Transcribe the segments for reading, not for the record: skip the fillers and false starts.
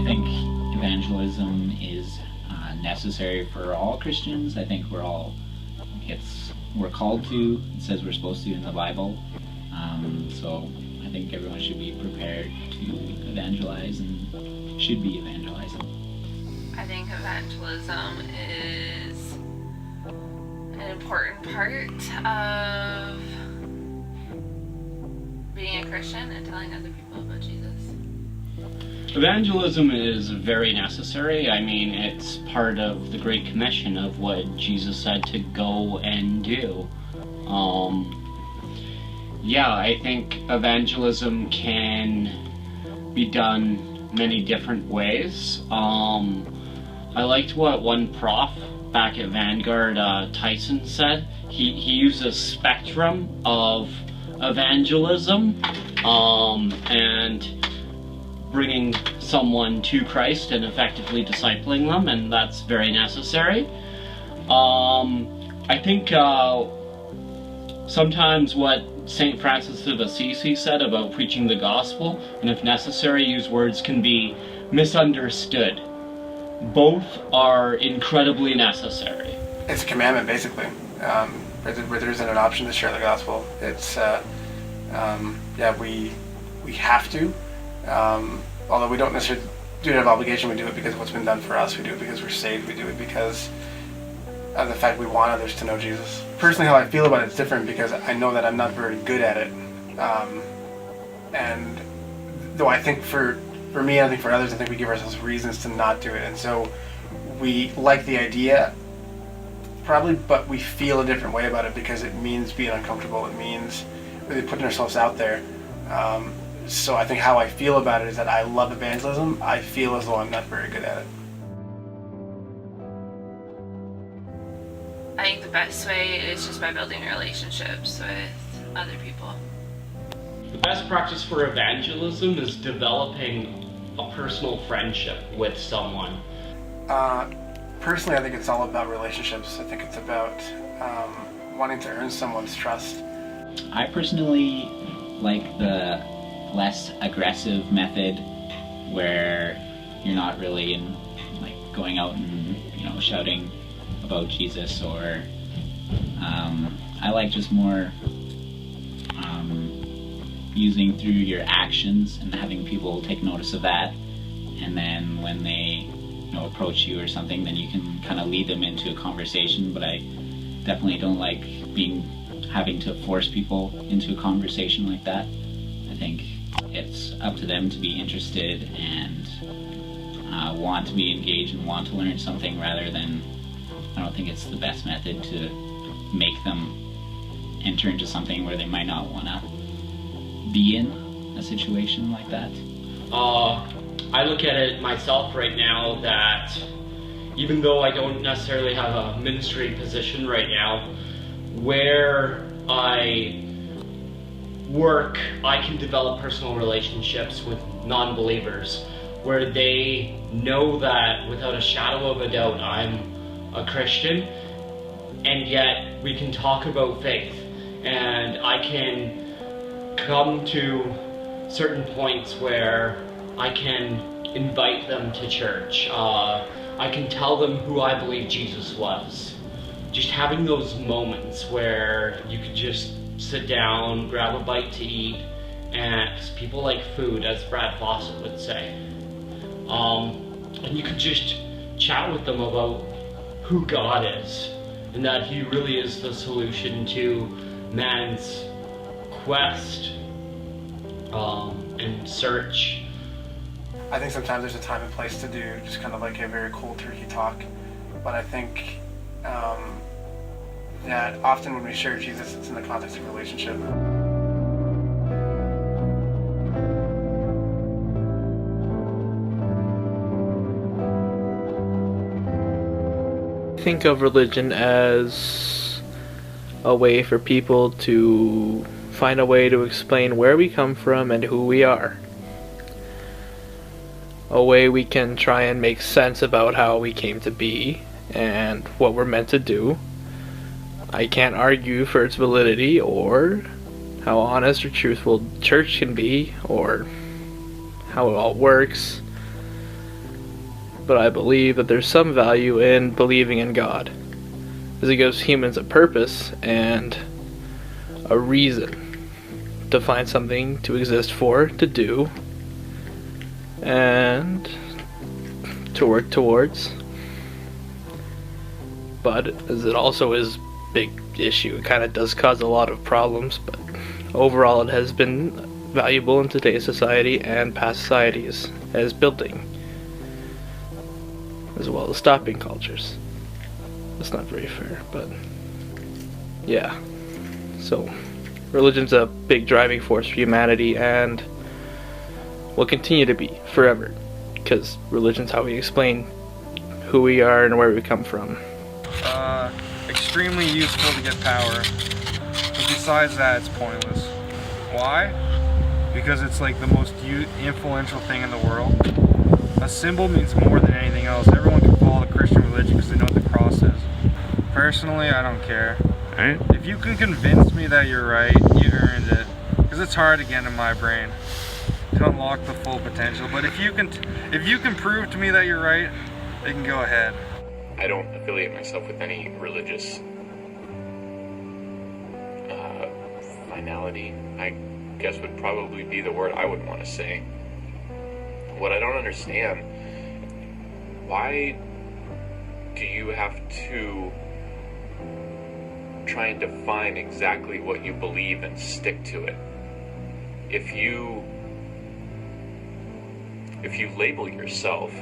I think evangelism is necessary for all Christians. I think we're called to. It says we're supposed to in the Bible. So I think everyone should be prepared to evangelize and should be evangelizing. I think evangelism is an important part of being a Christian and telling other people about Jesus. Evangelism is very necessary. I mean, it's part of the Great Commission of what Jesus said to go and do. Yeah, I think evangelism can be done many different ways. I liked what one prof back at Vanguard, Tyson, said. He used a spectrum of evangelism and bringing someone to Christ and effectively discipling them, and that's very necessary. I think sometimes what St. Francis of Assisi said about preaching the gospel, and if necessary, use words, can be misunderstood. Both are incredibly necessary. It's a commandment, basically. Where there isn't an option to share the gospel. It's, we have to. Although we don't necessarily do it out of obligation, we do it because of what's been done for us. We do it because we're saved. We do it because of the fact we want others to know Jesus. Personally, how I feel about it is different because I know that I'm not very good at it. And though I think for me, I think for others, I think we give ourselves reasons to not do it. And so we like the idea, probably, but we feel a different way about it because it means being uncomfortable. It means really putting ourselves out there. So I think how I feel about it is that I love evangelism. I feel as though I'm not very good at it. I think the best way is just by building relationships with other people. The best practice for evangelism is developing a personal friendship with someone. Personally, I think it's all about relationships. I think it's about wanting to earn someone's trust. I personally like the less aggressive method where you're not really going out and shouting about Jesus, or I like just more using through your actions and having people take notice of that, and then when they approach you or something, then you can kind of lead them into a conversation. But I definitely don't like having to force people into a conversation like that. I think it's up to them to be interested and want to be engaged and want to learn something, rather than, I don't think it's the best method to make them enter into something where they might not want to be in a situation like that. I look at it myself right now that even though I don't necessarily have a ministry position right now, where I work, I can develop personal relationships with non-believers where they know that without a shadow of a doubt I'm a Christian, and yet we can talk about faith, and I can come to certain points where I can invite them to church. I can tell them who I believe Jesus was. Just having those moments where you could just sit down, grab a bite to eat, and 'cause people like food, as Brad Fawcett would say. And you could just chat with them about who God is, and that He really is the solution to man's quest and search. I think sometimes there's a time and place to do just kind of like a very cold turkey talk, but I think that often when we share Jesus, it's in the context of relationship. Think of religion as a way for people to find a way to explain where we come from and who we are. A way we can try and make sense about how we came to be and what we're meant to do. I can't argue for its validity or how honest or truthful church can be or how it all works. but I believe that there's some value in believing in God, as it gives humans a purpose and a reason to find something to exist for, to do, and to work towards. But as it also is a big issue, it kind of does cause a lot of problems, but overall it has been valuable in today's society and past societies as building, as well as stopping cultures. That's not very fair, but yeah. So religion's a big driving force for humanity and will continue to be forever, because religion's how we explain who we are and where we come from. Extremely useful to get power, but besides that, it's pointless. Why? Because it's like the most influential thing in the world. A symbol means more than anything else. Everyone can follow the Christian religion because they know what the cross is. Personally, I don't care. Right? If you can convince me that you're right, you earned it. Because it's hard to get in my brain to unlock the full potential. But if you can prove to me that you're right, they can go ahead. I don't affiliate myself with any religious finality, I guess would probably be the word I would want to say. What I don't understand, why do you have to try and define exactly what you believe and stick to it? If you label yourself,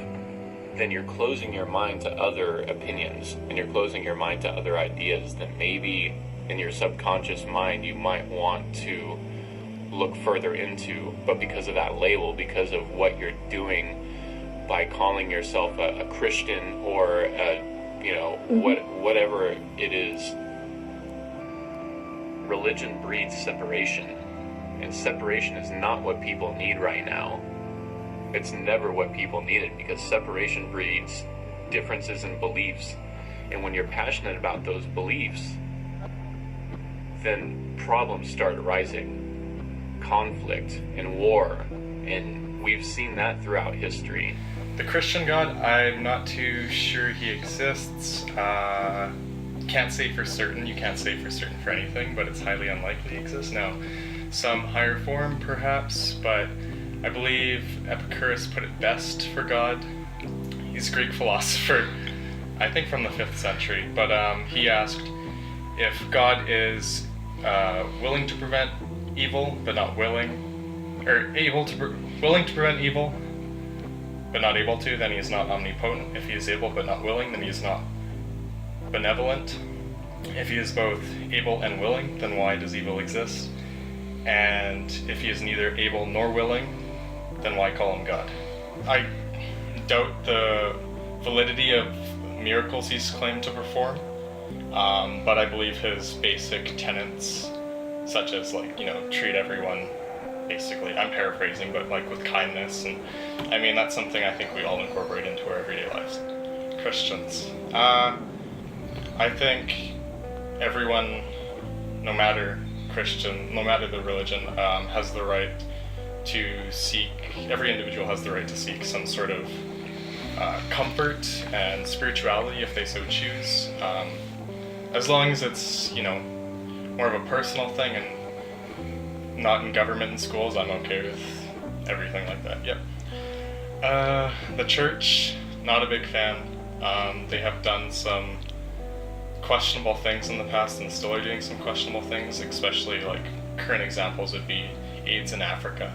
then you're closing your mind to other opinions and you're closing your mind to other ideas that maybe in your subconscious mind you might want to look further into, but because of that label, because of what you're doing by calling yourself a Christian or whatever it is, religion breeds separation, and separation is not what people need right now. It's never what people needed, because separation breeds differences in beliefs. And when you're passionate about those beliefs, then problems start arising. Conflict and war. And we've seen that throughout history. The Christian God, I'm not too sure he exists. Can't say for certain. You can't say for certain for anything, but it's highly unlikely he exists. Now, some higher form perhaps, but I believe Epicurus put it best for God. He's a Greek philosopher, I think from the 5th century, but he asked if God is willing to prevent evil, but not willing, or willing to prevent evil, but not able to, then he is not omnipotent. If he is able but not willing, then he is not benevolent. If he is both able and willing, then why does evil exist? And if he is neither able nor willing, then why call him God? I doubt the validity of miracles he's claimed to perform, but I believe his basic tenets, such as treat everyone, basically, I'm paraphrasing, but with kindness, and I mean that's something I think we all incorporate into our everyday lives. Christians, I think everyone, no matter the religion, has the right to seek, every individual has the right to seek some sort of comfort and spirituality if they so choose, as long as it's more of a personal thing and not in government and schools. I'm okay with everything like that. Yep. The church, not a big fan. They have done some questionable things in the past and still are doing some questionable things, especially current examples would be AIDS in Africa,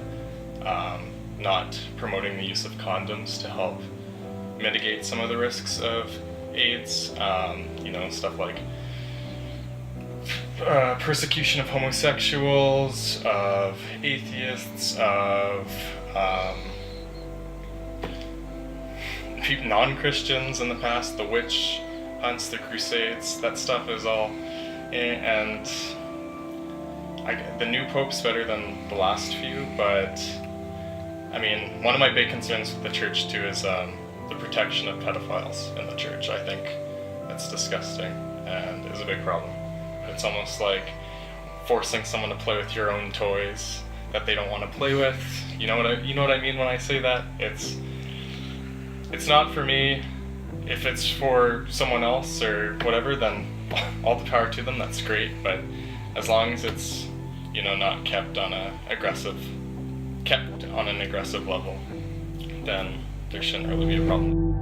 not promoting the use of condoms to help mitigate some of the risks of AIDS, stuff like persecution of homosexuals, of atheists, of non-Christians in the past, the witch hunts, the crusades, that stuff is all, and the new pope's better than the last few, but I mean, one of my big concerns with the church too is the protection of pedophiles in the church. I think that's disgusting and is a big problem. It's almost like forcing someone to play with your own toys that they don't want to play with. You know what I mean when I say that? It's it's not for me. If it's for someone else or whatever, then all the power to them, that's great. But as long as it's, not kept on an aggressive level, then there shouldn't really be a problem.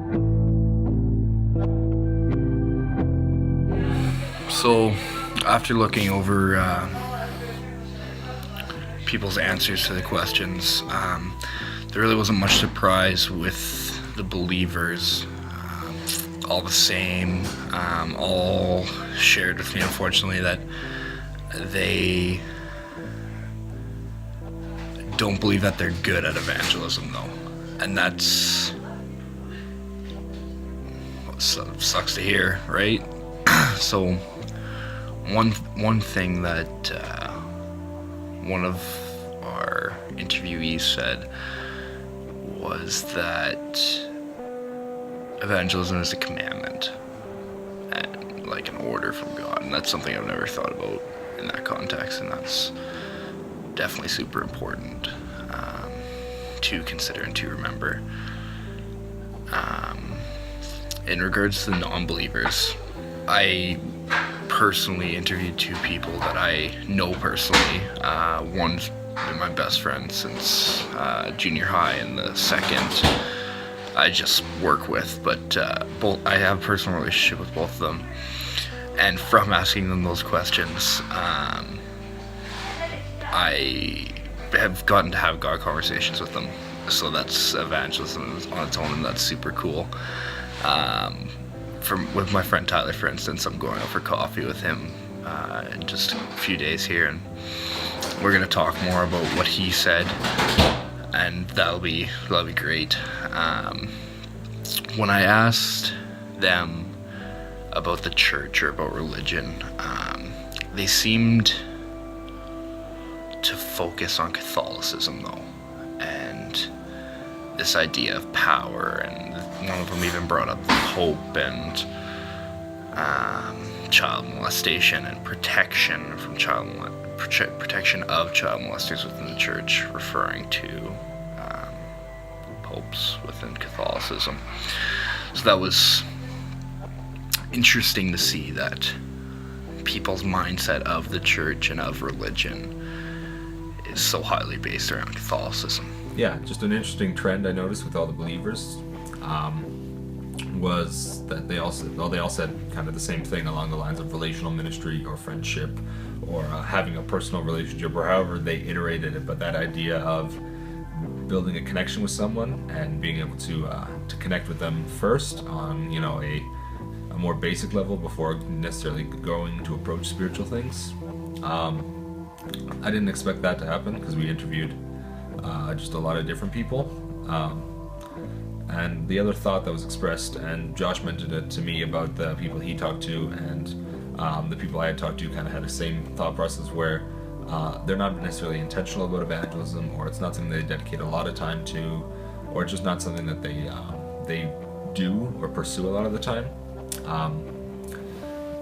So, after looking over people's answers to the questions, there really wasn't much surprise with the believers. All the same, all shared with me, unfortunately, that they don't believe that they're good at evangelism, though. And that's sucks to hear, right? So one thing that one of our interviewees said was that evangelism is a commandment and like an order from God, and that's something I've never thought about in that context, and that's definitely super important to consider and to remember. In regards to the non-believers, I personally interviewed 2 people that I know personally. One's been my best friend since junior high, and the second I just work with, but both I have a personal relationship with both of them. And from asking them those questions, I have gotten to have God conversations with them. So that's evangelism on its own, and that's super cool. With my friend Tyler, for instance, I'm going out for coffee with him in just a few days here, and we're gonna talk more about what he said, and that'll be great. When I asked them about the church or about religion, they seemed to focus on Catholicism, though, and this idea of power, and one of them even brought up the Pope and child molestation and protection of child molesters within the church, referring to popes within Catholicism. So that was interesting to see that people's mindset of the church and of religion is so highly based around Catholicism. Yeah, just an interesting trend I noticed with all the believers was that they all said kind of the same thing along the lines of relational ministry or friendship or having a personal relationship, or however they iterated it, but that idea of building a connection with someone and being able to connect with them first on a more basic level before necessarily going to approach spiritual things. I didn't expect that to happen because we interviewed just a lot of different people. And the other thought that was expressed, and Josh mentioned it to me about the people he talked to, and the people I had talked to kind of had the same thought process where they're not necessarily intentional about evangelism, or it's not something they dedicate a lot of time to, or it's just not something that they do or pursue a lot of the time.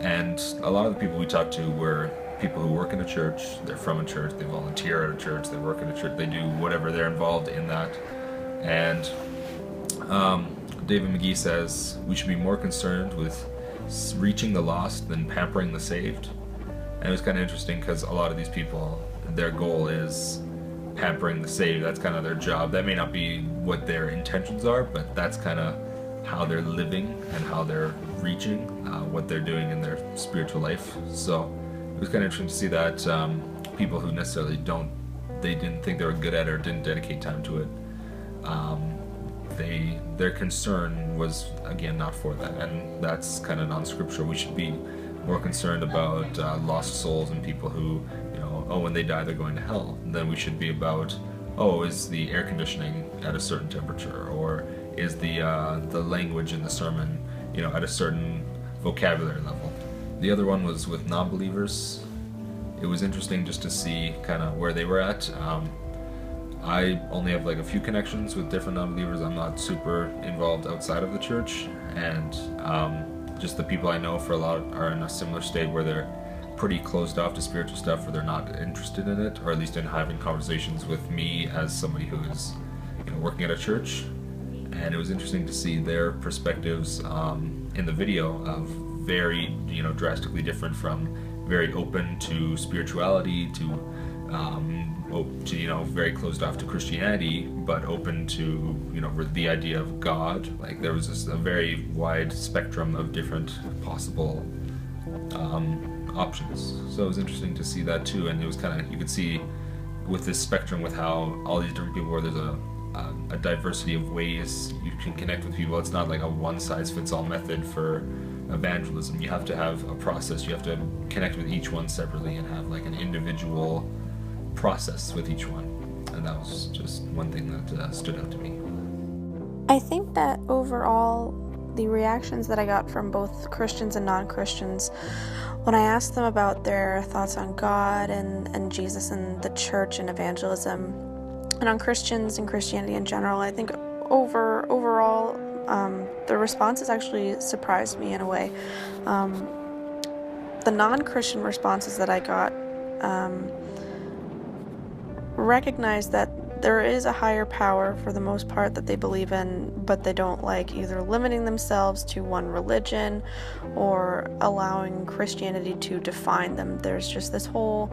And a lot of the people we talked to were people who work in a church, they're from a church, they volunteer at a church, they work in a church, they do whatever, they're involved in that. And David McGee says we should be more concerned with reaching the lost than pampering the saved. And it was kind of interesting because a lot of these people, their goal is pampering the saved. That's kind of their job. That may not be what their intentions are, but that's kind of how they're living and how they're reaching what they're doing in their spiritual life. So it was kind of interesting to see that people who necessarily didn't think they were good at it or didn't dedicate time to it, their concern was, again, not for that. And that's kind of non-scriptural. We should be more concerned about lost souls and people who, when they die they're going to hell. And then we should be about, is the air conditioning at a certain temperature, or is the language in the sermon, at a certain vocabulary level. The other one was with non-believers. It was interesting just to see kind of where they were at. I only have like a few connections with different non-believers. I'm not super involved outside of the church, and just the people I know for a lot are in a similar state where they're pretty closed off to spiritual stuff, or they're not interested in it, or at least in having conversations with me as somebody who is working at a church. and it was interesting to see their perspectives in the video of very, drastically different, from very open to spirituality to very closed off to Christianity, but open to, the idea of God. Like, there was just a very wide spectrum of different possible options. So it was interesting to see that too, and it was kind of, you could see with this spectrum, with how all these different people, where there's a diversity of ways you can connect with people. It's not like a one-size-fits-all method for evangelism. You have to have a process. You have to connect with each one separately and have like an individual process with each one. And that was just one thing that stood out to me. I think that overall, the reactions that I got from both Christians and non-Christians, when I asked them about their thoughts on God and Jesus and the church and evangelism, and on Christians and Christianity in general, I think overall, the responses actually surprised me in a way. The non-Christian responses that I got recognized that there is a higher power for the most part that they believe in, but they don't like either limiting themselves to one religion or allowing Christianity to define them. There's just this whole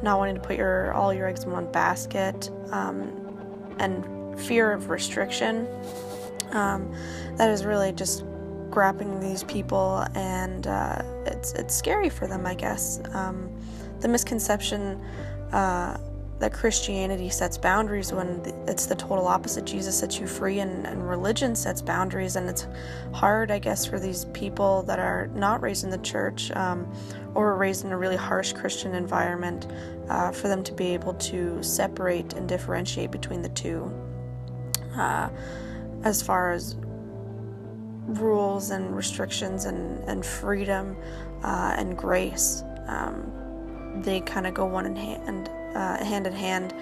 not wanting to put all your eggs in one basket, and fear of restriction that is really just grabbing these people, and it's scary for them, I guess. The misconception that Christianity sets boundaries, when it's the total opposite. Jesus sets you free, and religion sets boundaries, and it's hard, I guess, for these people that are not raised in the church or raised in a really harsh Christian environment, for them to be able to separate and differentiate between the two. As far as rules and restrictions and freedom and grace, they kind of go hand in hand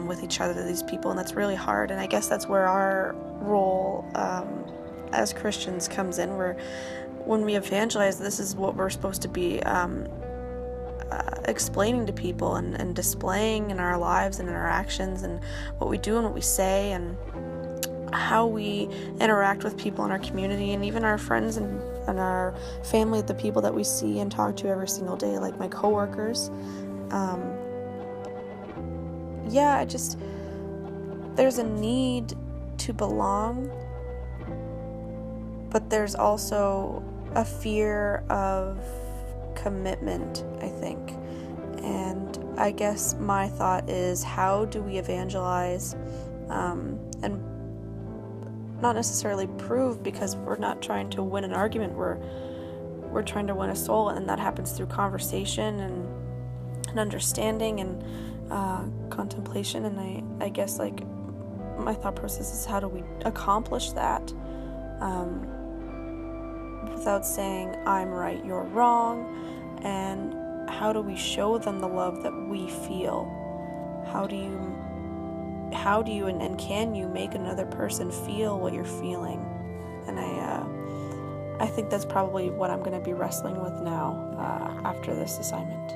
with each other, these people, and that's really hard. And I guess that's where our role as Christians comes in, where when we evangelize, this is what we're supposed to be explaining to people and displaying in our lives and in our actions, and what we do and what we say, and how we interact with people in our community, and even our friends and our family, the people that we see and talk to every single day, like my coworkers. There's a need to belong, but there's also a fear of commitment, I think. And I guess my thought is, how do we evangelize and not necessarily prove, because we're not trying to win an argument, we're trying to win a soul, and that happens through conversation and understanding and contemplation. And I guess, like, my thought process is, how do we accomplish that without saying I'm right, you're wrong? And how do we show them the love that we feel? How do you and can you make another person feel what you're feeling? And I think that's probably what I'm going to be wrestling with now after this assignment.